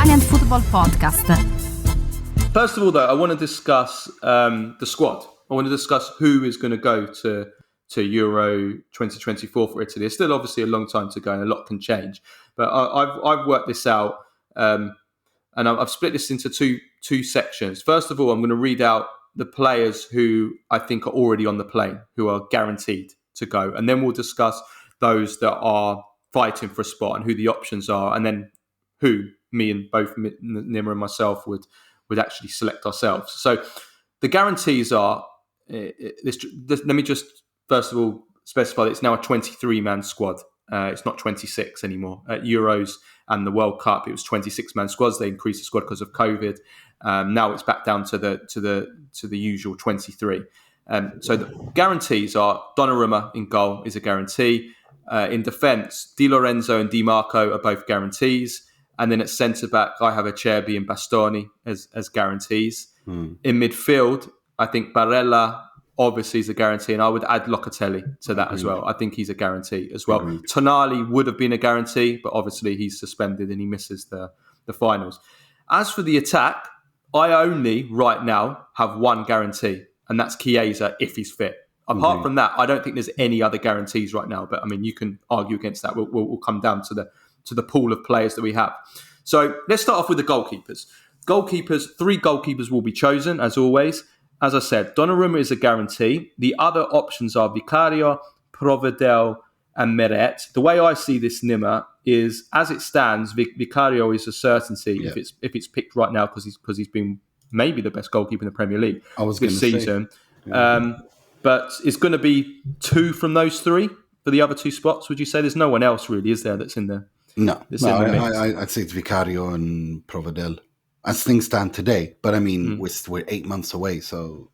Italian Football Podcast. First of all, though, I want to discuss the squad. I want to discuss who is going to go to Euro 2024 for Italy. It's still obviously a long time to go and a lot can change. But I've worked this out and I've split this into two sections. First of all, I'm going to read out the players who I think are already on the plane, who are guaranteed to go. And then we'll discuss those that are fighting for a spot and who the options are. And then who me and both Nima and myself would actually select ourselves. So the guarantees are, let me just first of all specify that it's now a 23-man squad. It's not 26 anymore. At Euros and the World Cup, it was 26-man squads. They increased the squad because of COVID. Now it's back down to the usual 23. So the guarantees are Donnarumma in goal is a guarantee. In defence, Di Lorenzo and Di Marco are both guarantees. And then at centre-back, I have Acerbi and Bastoni as guarantees. In midfield, I think Barella obviously is a guarantee, and I would add Locatelli to that as well. I think he's a guarantee as well. Tonali would have been a guarantee, but obviously he's suspended and he misses the finals. As for the attack, I only, right now, have one guarantee, and that's Chiesa if he's fit. Apart from that, I don't think there's any other guarantees right now, but I mean, you can argue against that. We'll come down to the pool of players that we have. So let's start off with the goalkeepers. Three goalkeepers will be chosen, as always. As I said, Donnarumma is a guarantee. The other options are Vicario, Provedel, and Meret. The way I see this, Nima, is as it stands, Vicario is a certainty if it's picked right now because he's been maybe the best goalkeeper in the Premier League this season. But it's going to be two from those three for the other two spots. Would you say there's no one else really, is there, that's in the I'd say it's Vicario and Provedel as things stand today. But I mean, we're 8 months away, so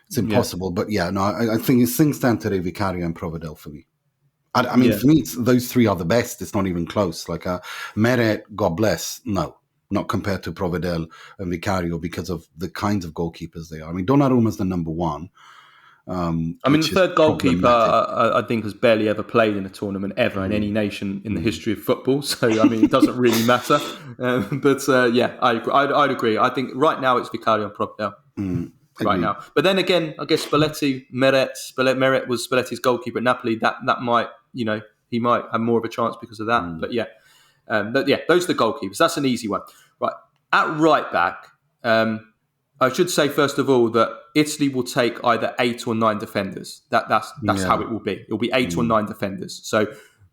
it's impossible. Yeah. But I think as things stand today, Vicario and Provedel for me. For me, those three are the best. It's not even close. Like Meret, God bless, no, not compared to Provedel and Vicario because of the kinds of goalkeepers they are. I mean, Donnarumma's the number one. The third goalkeeper, I think, has barely ever played in a tournament ever in any nation in the history of football. So, I mean, it doesn't really matter. I'd agree. I think right now it's Vicario and Provedel. Right now. But then again, I guess Meret was Spalletti's goalkeeper at Napoli. That might, he might have more of a chance because of that. But those are the goalkeepers. That's an easy one. Right. At right back, I should say, first of all, that Italy will take either 8 or 9 defenders. That's how it will be. It will be 8 or 9 defenders. So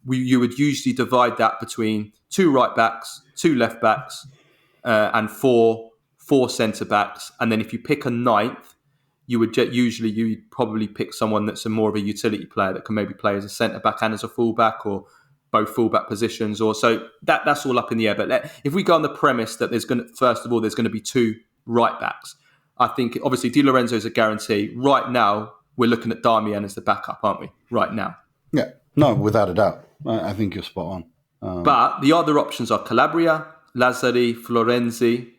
you would usually divide that between 2 right backs, 2 left backs, and 4 centre-backs. And then if you pick a 9th, you'd probably pick someone that's more of a utility player that can maybe play as a centre-back and as a full-back, or both full-back positions. Or so that's all up in the air. But if we go on the premise that there's going to be 2 right backs, I think obviously Di Lorenzo is a guarantee. Right now, we're looking at Darmian as the backup, aren't we? Right now. Yeah, no, without a doubt. I think you're spot on. But the other options are Calabria, Lazzari, Florenzi,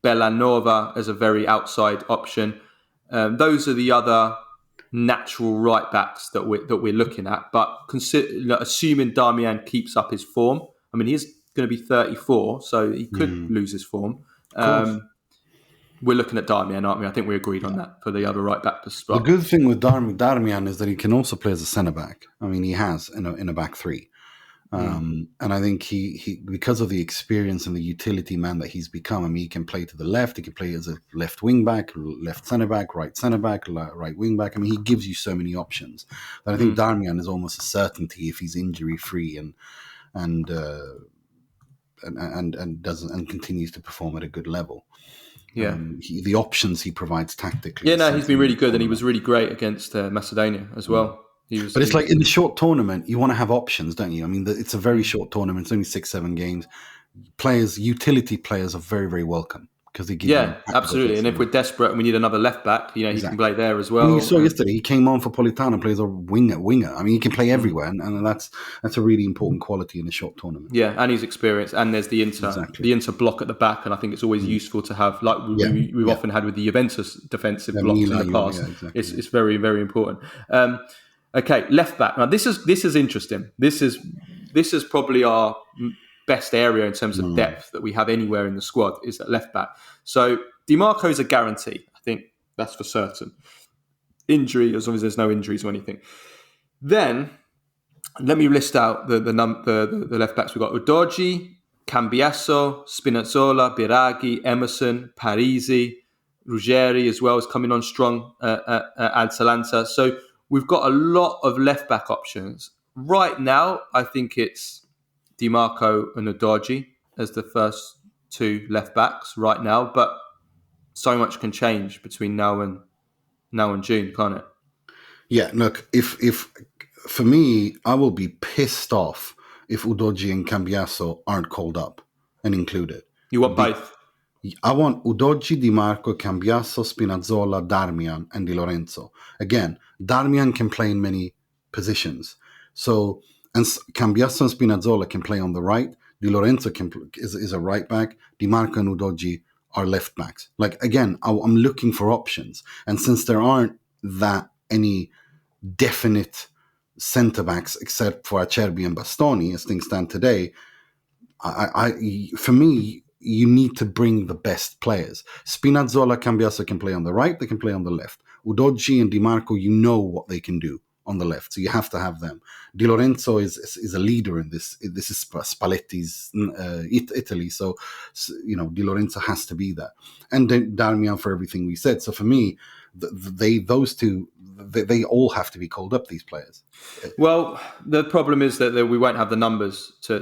Bellanova as a very outside option. Those are the other natural right backs that we're looking at. But assuming Darmian keeps up his form, I mean, he's going to be 34, so he could lose his form. We're looking at Darmian, aren't we? I think we agreed on that for the other right back spot. The good thing with Darmian is that he can also play as a centre back. I mean, he has in a back three, and I think he because of the experience and the utility man that he's become. I mean, he can play to the left. He can play as a left wing back, left centre back, right wing back. I mean, he gives you so many options. But I think Darmian is almost a certainty if he's injury free and doesn't and continues to perform at a good level. Yeah, the options he provides tactically. Yeah, he's been really good, and he was really great against Macedonia as well. But it's like in the short tournament, you want to have options, don't you? I mean, it's a very short tournament; it's only 6-7 games. Utility players are very, very welcome because they give. Yeah, absolutely. And if we're desperate and we need another left back, he can play there as well. I mean, you saw yesterday he came on for Politano, plays a winger. I mean, he can play everywhere, and that's a really important quality in a short tournament. Yeah, and he's experienced, and there's the Inter block at the back, and I think it's always useful to have, like we've often had with the Juventus defensive blocks in the past. Yeah, exactly. It's very, very important. Okay, left back. Now this is interesting. This is probably our best area in terms of depth that we have anywhere in the squad is at left back. So Dimarco is a guarantee. I think that's for certain. Injury, as long as there's no injuries or anything. Then let me list out the left backs. We've got Udogie, Cambiasso, Spinazzola, Biraghi, Emerson, Parisi, Ruggeri as well is coming on strong at Atalanta. So we've got a lot of left back options. Right now, I think it's Dimarco and Udogie as the first two left backs right now, but so much can change between now and June, can't it? Yeah, look, if for me, I will be pissed off if Udogie and Cambiasso aren't called up and included. You want both? I want Udogie, Dimarco, Cambiasso, Spinazzola, Darmian, and Di Lorenzo. Again, Darmian can play in many positions. So, and Cambiasso and Spinazzola can play on the right. Di Lorenzo is a right back. Dimarco and Udogie are left backs. Like, again, I'm looking for options. And since there aren't that any definite centre backs except for Acerbi and Bastoni, as things stand today, for me, you need to bring the best players. Spinazzola, Cambiasso can play on the right, they can play on the left. Udogie and Dimarco, you know what they can do on the left, so you have to have them. Di Lorenzo is a leader in this. This is Spalletti's Italy, so Di Lorenzo has to be there. And then Darmian for everything we said. So for me, those two, they all have to be called up, these players. Well, the problem is that we won't have the numbers to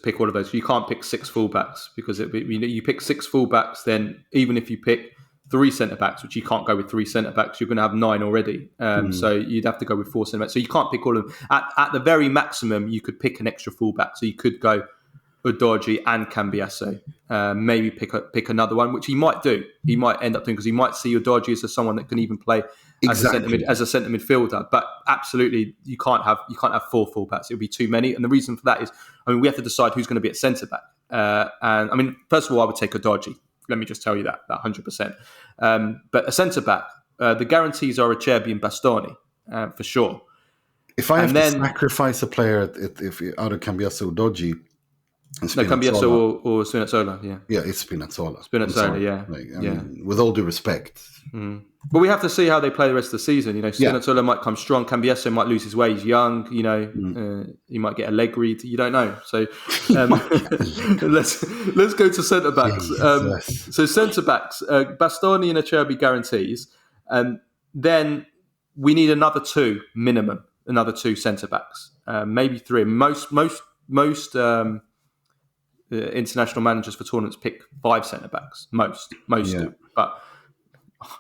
pick all of those. You can't pick 6 fullbacks because you pick 6 fullbacks, then even if you pick 3 centre-backs, which you can't go with 3 centre-backs, you're going to have 9 already. So you'd have to go with 4 centre-backs. So you can't pick all of them. At the very maximum, you could pick an extra fullback. So you could go Udogie and Cambiasso. Maybe pick another one, which he might do. He might end up doing because he might see Udogie as someone that can even play as a centre midfielder. But absolutely, you can't have 4 fullbacks. It would be too many. And the reason for that is, we have to decide who's going to be at centre-back. And first of all, I would take Udogie. Let me just tell you that 100%. But a centre-back, the guarantees are Acerbi and Bastoni, for sure. If I have to sacrifice a player if out of Cambiasso, Udogie, Cambiasso or Spinazzola, yeah. Yeah, it's Spinazzola. Spinazzola, yeah. I mean, with all due respect. But we have to see how they play the rest of the season. Spinazzola might come strong. Cambiasso might lose his way. He's young. He might get a leg read. You don't know. So let's go to centre backs. So centre backs, Bastoni and Acerbi guarantees. Then we need another 2 minimum. Another 2 centre backs, maybe 3. Most international managers for tournaments pick 5 centre backs. Most do, but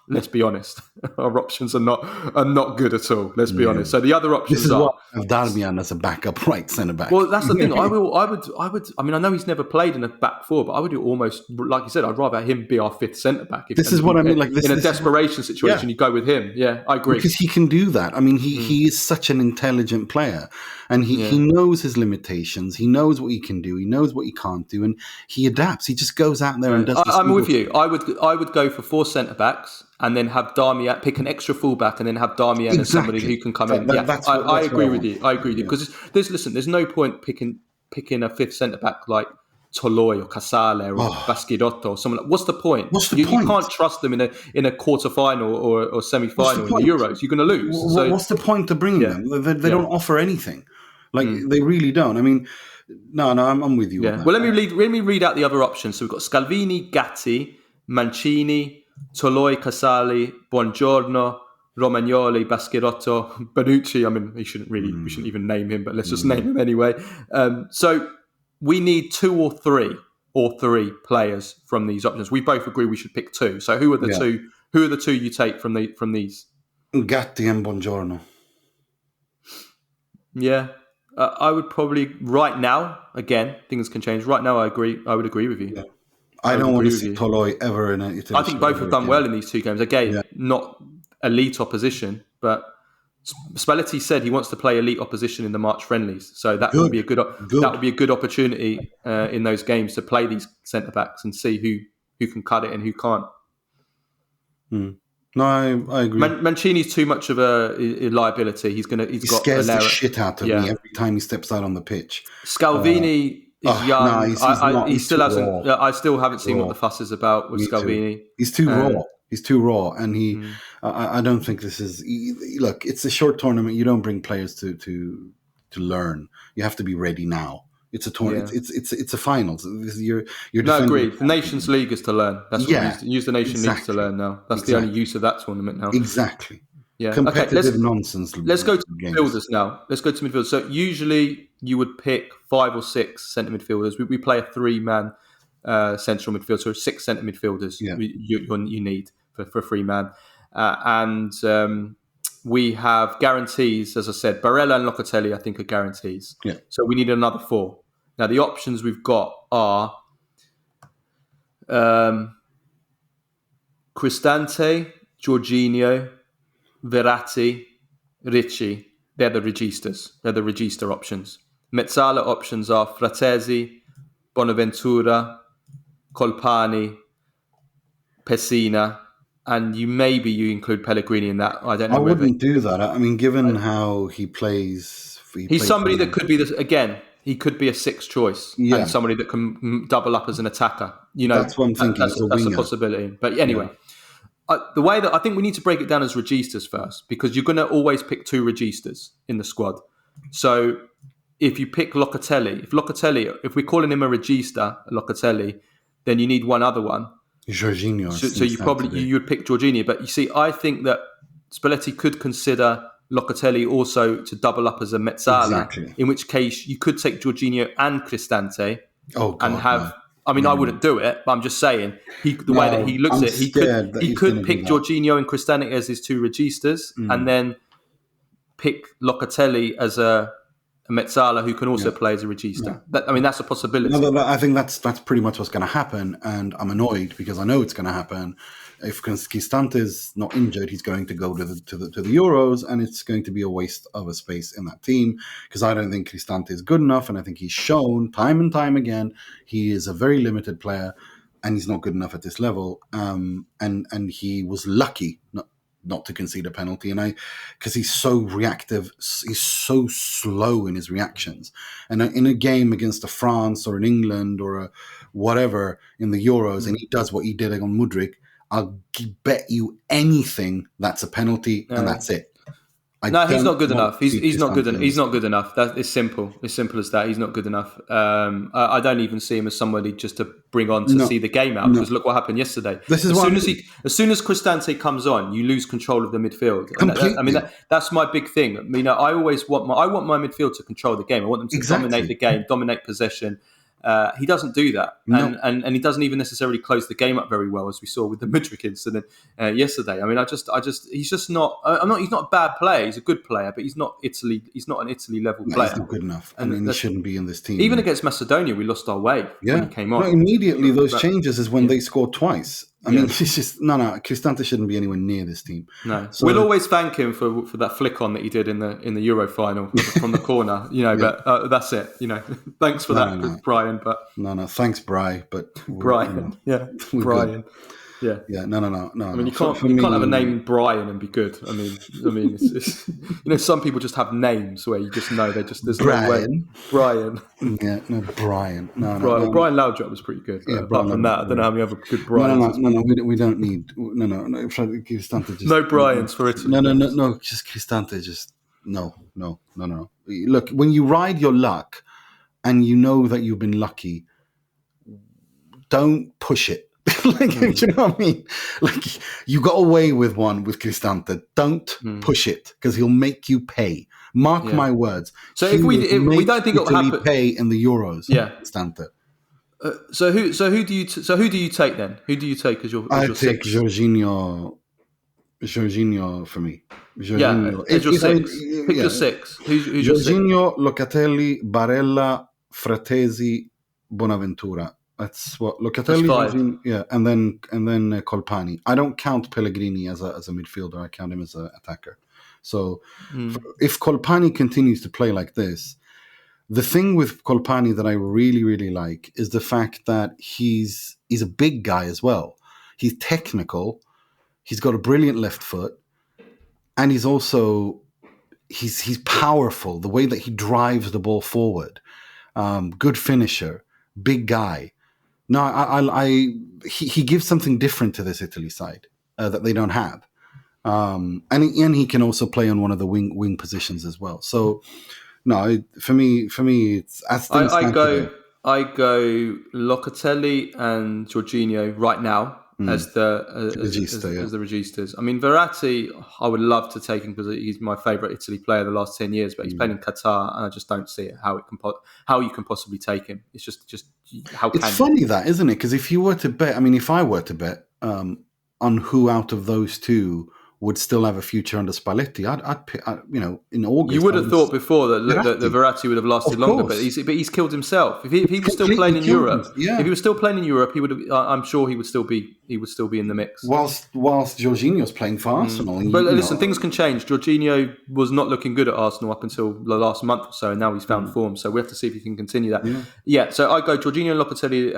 let's be honest, our options are not good at all. Let's be honest. So the other options are Darmian as a backup right centre back. Well, that's the thing. I would. I mean, I know he's never played in a back 4, but I would do almost like you said. I'd rather him be our 5th centre back. This is what I mean. Like in a desperation situation, you go with him. Yeah, I agree because he can do that. I mean, he is such an intelligent player, and he knows his limitations. He knows what he can do. He knows what he can't do, and he adapts. He just goes out there and does. I'm with you. I would go for 4 centre backs. And then have Darmian, pick an extra fullback, and then have Darmian as somebody who can come in. I agree with you. I agree with you because there's no point picking a 5th centre back like Toloi or Casale or Baschirotto or someone. What's the point? You can't trust them in a quarter final or semi final in the Euros. You're going to lose. What's the point to bring them? They don't offer anything. They really don't. I mean, no, I'm with you. Yeah. Well, let me read out the other options. So we've got Scalvini, Gatti, Mancini, Toloi, Casale, Buongiorno, Romagnoli, Baschirotto, Bonucci. I mean, we shouldn't even name him, but let's just name him anyway. So we need 2 or 3 players from these options. We both agree we should pick 2. So who are the 2? Who are the 2 you take from these? Gatti and Buongiorno. Yeah, I would probably right now. Again, things can change. Right now, I agree. I would agree with you. Yeah. I don't want to see Toloi ever in an Italy. I think both have done well in these 2 games. Again, not elite opposition, but Spalletti said he wants to play elite opposition in the March friendlies. So that would be a good opportunity in those games to play these centre backs and see who can cut it and who can't. No, I agree. Mancini's too much of a liability. He scares the shit out of me every time he steps out on the pitch. Scalvini He's young. No, he's not. He He's still too hasn't. raw. I still haven't seen Raw. what the fuss is about with Me too. Scalvini. He's too raw. He's too raw, and I don't think this is. Look, it's a short tournament. You don't bring players to learn. You have to be ready now. It's a tournament. Yeah. It's a finals. You're No, defending. agreed. The Nations League is to learn. That's what use the Nation Leagues to learn now. That's the only use of that tournament now. Exactly. Yeah. Competitive Okay. nonsense. Let's go to games. midfielders now. Let's go to midfielders. So usually you would pick 5 or 6 centre midfielders. We play a 3-man central midfield, so 6 centre midfielders you need for a 3-man. We have guarantees, as I said. Barella and Locatelli, I think, are guarantees. Yeah. So we need another 4. Now, the options we've got are Cristante, Jorginho, Verratti, Ricci. They're the registers. They're the register options. Mezzala options are Fratesi, Bonaventura, Colpani, Pessina, and you include Pellegrini in that. I don't know. I wouldn't do that. I mean, given how he plays, he's somebody that could be this again. He could be a 6th choice and somebody that can double up as an attacker. That's what I'm thinking. That's a possibility. But anyway, the way that I think we need to break it down as registers first, because you're going to always pick 2 registers in the squad. So if you pick Locatelli, if we're calling him a register, Locatelli, then you need one other one. Jorginho. So you'd pick Jorginho. But you see, I think that Spalletti could consider Locatelli also to double up as a Mezzala, in which case you could take Jorginho and Cristante and have. No. I mean, I wouldn't do it, but I'm just saying the way that he looks at it, he could pick Jorginho and Cristante as his 2 registers, and then pick Locatelli as a Mezzala who can also play as a register. That's a possibility. No, I think that's pretty much what's going to happen, and I'm annoyed because I know it's going to happen. If Cristante is not injured, he's going to go to the Euros, and it's going to be a waste of a space in that team because I don't think Cristante is good enough, and I think he's shown time and time again he is a very limited player, and he's not good enough at this level. And he was lucky not to concede a penalty, because he's so reactive, he's so slow in his reactions. And in a game against a France or an England or a whatever in the Euros, and he does what he did on Mudryk, I'll bet you anything that's a penalty, and that's it. He's not good enough. He's not good enough. He's not good enough. It's simple. As simple as that. He's not good enough. I don't even see him as somebody just to bring on to see the game out. Because look what happened yesterday. As soon as Cristante comes on, you lose control of the midfield. That's my big thing. I always want my midfield to control the game. I want them to dominate the game, dominate possession. He doesn't do that, and he doesn't even necessarily close the game up very well, as we saw with the Mudryk incident yesterday. He's just not. He's not a bad player. He's a good player, but he's not Italy. He's not an Italy level player. He's not good enough. He shouldn't be in this team. Even against Macedonia, we lost our way when he came on. Immediately, those changes is when they scored twice. It's just Cristante shouldn't be anywhere near this team. No, we'll always thank him for that flick on that he did in the Euro final from the corner. But that's it. Thanks for that, Brian. But thanks, Brian. But Brian, Brian. Yeah. No. You can't have a name Brian and be good. It's, some people just have names where you just know there's Brian. No way. Brian. Yeah, no, Brian. No. Brian Laudrup was pretty good. Apart from that, I don't know how many other good Brians. No. We don't need. No. Cristante just no Brians for Italy. No. Just Cristante. Just no. Look, when you ride your luck, and you know that you've been lucky, don't push it. Do you know what I mean? You got away with one with Cristante. Don't push it because he'll make you pay. Mark my words. So if we don't think it'll happen, pay in the Euros. Cristante. So who do you take then? Who do you take as your? I take Jorginho. Jorginho for me. Jorginho. As your 6. Pick your 6. Who's your 6? Jorginho, Locatelli, Barella, Fratesi, Bonaventura. That's what Locatelli, and then Colpani. I don't count Pellegrini as a midfielder. I count him as an attacker. So if Colpani continues to play like this, the thing with Colpani that I really, really like is the fact that he's a big guy as well. He's technical. He's got a brilliant left foot, and he's also he's powerful. The way that he drives the ball forward. good finisher, big guy. No, he gives something different to this Italy side that they don't have. And he can also play on one of the wing positions as well. So no, for me, it's as things stand today. I go Locatelli and Jorginho right now as the registas. I mean, Verratti, I would love to take him because he's my favourite Italy player the last 10 years, but he's playing in Qatar, and I just don't see it how you can possibly take him. It's just how can it's funny that, isn't it? Because if you were to bet, I mean, if I were to bet on who out of those two would still have a future under Spalletti, I'd pick, in August. You would have thought before that the Verratti would have lasted longer, but he's killed himself. If he was still playing in Europe, if he was still playing in Europe, he would have. I'm sure he would still be in the mix. Whilst Jorginho's playing for Arsenal. But listen, things can change. Jorginho was not looking good at Arsenal up until the last month or so, and now he's found form. So we have to see if he can continue that. Yeah. So I go Jorginho and Locatelli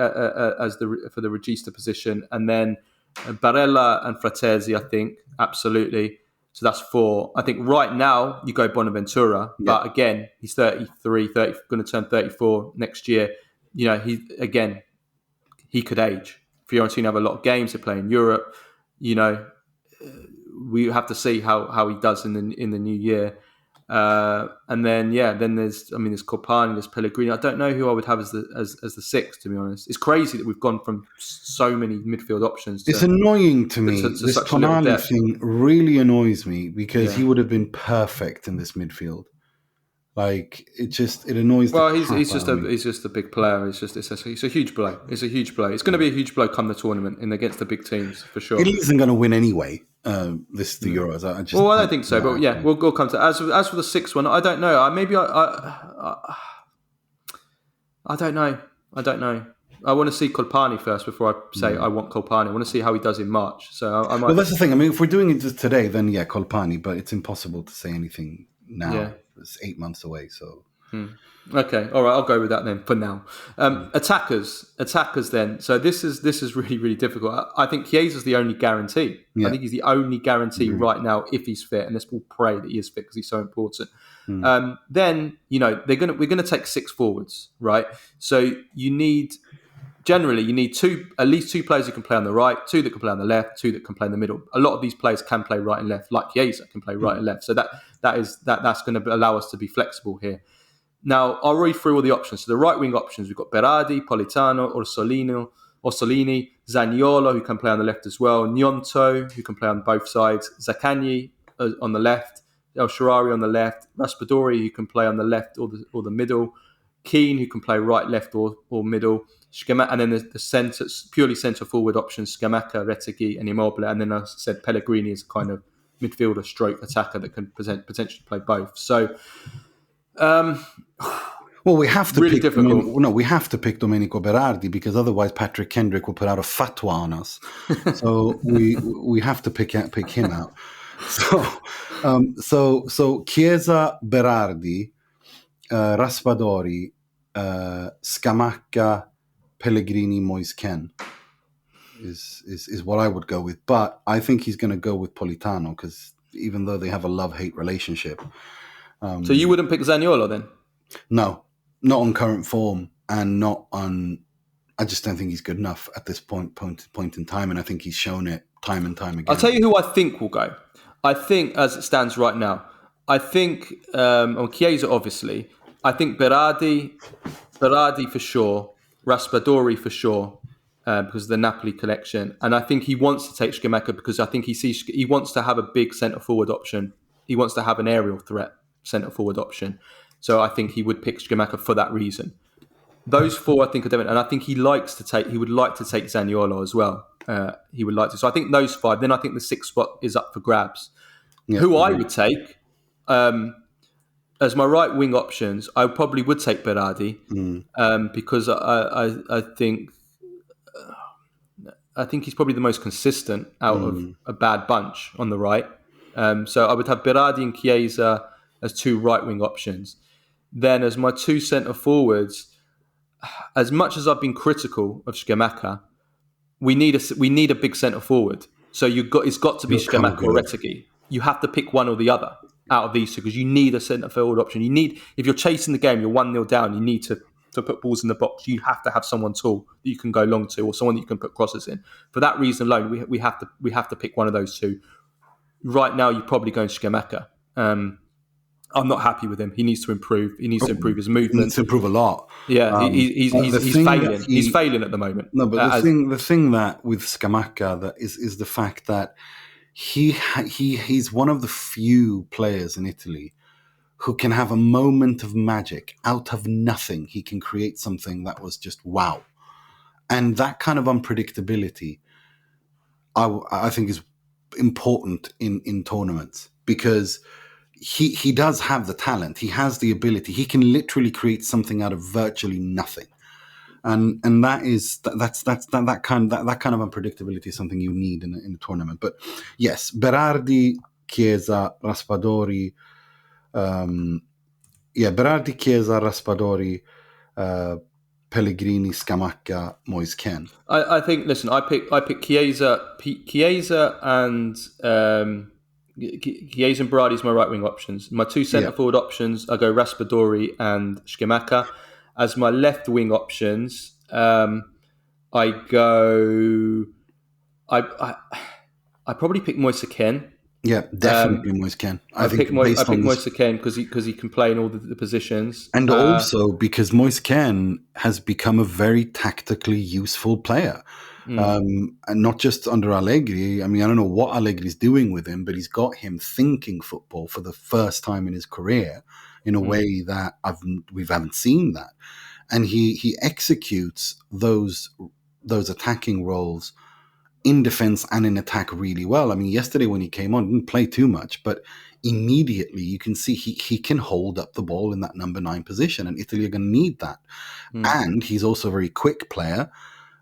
for the regista position, and then Barella and Frattesi, I think, absolutely. So that's 4. I think right now you go Bonaventura, but again, he's 33, going to turn 34 next year. He could age. Fiorentina have a lot of games to play in Europe. We have to see how he does in the new year. And then there's Colpani, there's Pellegrini. I don't know who I would have as the 6th, to be honest. It's crazy that we've gone from so many midfield options. It's annoying to me. This Tonali thing really annoys me because he would have been perfect in this midfield. Like it annoys. Well, he's just a big player. It's a huge blow. It's a huge blow. It's going to be a huge blow come the tournament and against the big teams for sure. Italy isn't going to win anyway. The Euros. I don't think so. But yeah, we'll come to as for the 6th one. I don't know. I don't know. I want to see Colpani first before I say I want Colpani. I want to see how he does in March. So I might. Well, that's the thing. I mean, if we're doing it today, then Colpani. But it's impossible to say anything now. Yeah. It's 8 months away. So. Okay, all right, I'll go with that then for now. Attackers then. So this is really, really difficult. I think Chiesa's the only guarantee. I think he's the only guarantee right now if he's fit, and let's all pray that he is fit because he's so important. Then we're gonna take 6 forwards, right? So you need at least two players who can play on the right, 2 that can play on the left, 2 that can play in the middle. A lot of these players can play right and left, like Chiesa can play right and left. So that's going to allow us to be flexible here. Now, I'll read through all the options. So the right wing options, we've got Berardi, Politano, Orsolini, Zaniolo, who can play on the left as well, Gnonto, who can play on both sides, Zaccagni on the left, El Shaarawy on the left, Raspadori, who can play on the left or the middle, Keane, who can play right, left or middle, Scamacca, and then the centre, purely centre forward options, Scamacca, Retegui and Immobile, and then as I said, Pellegrini is a kind of midfielder stroke attacker that can potentially play both. So well, we have to really pick. Difficult. We have to pick Domenico Berardi because otherwise Patrick Kendrick will put out a fatwa on us. So we have to pick him out. So Chiesa, Berardi, Raspadori, Scamacca, Pellegrini, Moise Kean is what I would go with. But I think he's going to go with Politano because even though they have a love-hate relationship. So you wouldn't pick Zaniolo then? No, not on current form and not on... I just don't think he's good enough at this point in time, and I think he's shown it time and time again. I'll tell you who I think will go. I think, as it stands right now, I think, on Chiesa obviously, I think Berardi for sure, Raspadori for sure, because of the Napoli collection, and I think he wants to take Scamacca because I think he wants to have a big centre-forward option. He wants to have an aerial threat centre-forward option. So I think he would pick Scamacca for that reason. Those 4, I think, are different, and I think he would like to take Zaniolo as well. He would like to. So I think those 5. Then I think the 6th spot is up for grabs. Yeah, who I would take as my right wing options, I probably would take Berardi because I think he's probably the most consistent out of a bad bunch on the right. So I would have Berardi and Chiesa as 2 right wing options. Then as my 2 centre forwards, as much as I've been critical of Scamacca, we need a big centre forward. So it's got to be Scamacca or Retegui. You have to pick one or the other out of these 2 because you need a centre forward option. If you're chasing the game, you're 1-0 down. You need to to put balls in the box, you have to have someone tall that you can go long to, or someone that you can put crosses in. For that reason alone, we have to pick one of those two. Right now, you're probably going Scamacca. I'm not happy with him. He needs to improve. He needs to improve his movement. He needs to improve a lot. Yeah, he's failing. He's failing at the moment. No, but the thing that with Scamacca that is the fact that he's one of the few players in Italy who can have a moment of magic out of nothing. He can create something that was just wow, and that kind of unpredictability, I think, is important in tournaments because he does have the talent. He has the ability. He can literally create something out of virtually nothing. And that kind of unpredictability is something you need in a tournament. But yes, Berardi, Chiesa, Raspadori, Berardi, Chiesa, Raspadori, Pellegrini, Scamacca, Moise Kean. I think. Listen, I pick Chiesa and Chiesa and Berardi is my right wing options. My two centre forward options, I go Raspadori and Scamacca. As my left wing options, I probably pick Moise Kean. Yeah, definitely Moise Kean. I pick Moise Kean because he can play in all the positions, and also because Moise Kean has become a very tactically useful player. And not just under Allegri. I mean, I don't know what Allegri's doing with him, but he's got him thinking football for the first time in his career in a way that we haven't seen that. And he executes those attacking roles in defense and in attack really well. I mean, yesterday when he came on, didn't play too much, but immediately you can see he can hold up the ball in that number 9 position, and Italy are going to need that. And he's also a very quick player.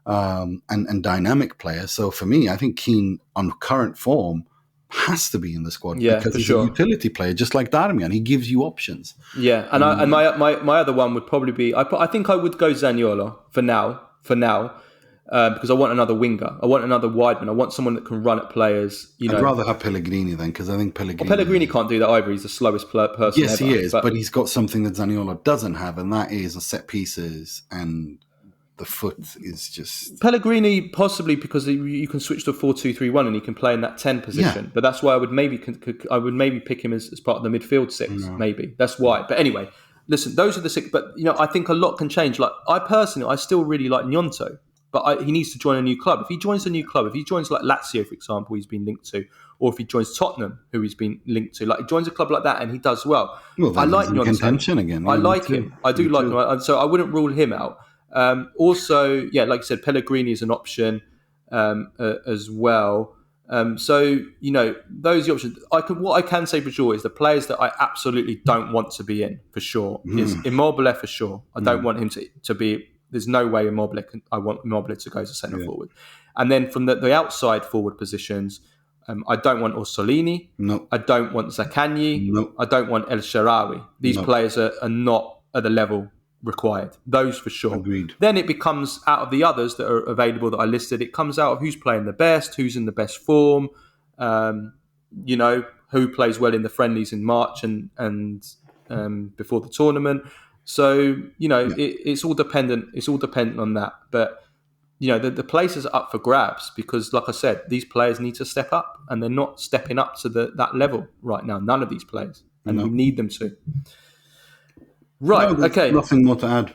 And dynamic player. So for me, I think Kean on current form has to be in the squad because he's a utility player, just like Darmian. He gives you options. Yeah, and my other one would probably be I think I would go Zaniolo for now, because I want another winger. I want another wideman. I want someone that can run at players. I'd rather have Pellegrini then, because I think Pellegrini can't do that either. He's the slowest person. Yes, he is, but he's got something that Zaniolo doesn't have, and that is a set pieces and. The foot is just... Pellegrini, possibly because you can switch to a 4-2-3-1 and he can play in that 10 position. Yeah. But that's why I would maybe pick him as part of the midfield 6, maybe. That's why. But anyway, listen, those are the 6. But, I think a lot can change. Like, I still really like Gnonto, but he needs to join a new club. If he joins a new club, if he joins like Lazio, for example, he's been linked to, or if he joins Tottenham, who he's been linked to, like he joins a club like that and he does well. I like Gnonto. Contention again. I like him. I do like him. So I wouldn't rule him out. Also, like I said, Pellegrini is an option as well. So those are the options. What I can say for sure is the players that I absolutely don't want to be in for sure is Immobile for sure. I don't want him to be. There's no way I want Immobile to go to centre forward. And then from the outside forward positions, I don't want Orsolini. No. I don't want Zaccagni. No. I don't want El Shaarawy. These players are not at the level required. Those for sure. Agreed. Then it becomes out of the others that are available that I listed. It comes out of who's playing the best, who's in the best form, who plays well in the friendlies in March and before the tournament. So it's all dependent. It's all dependent on that. But the places are up for grabs because, like I said, these players need to step up, and they're not stepping up to that level right now. None of these players, and we need them to. Right. Okay. Nothing more to add.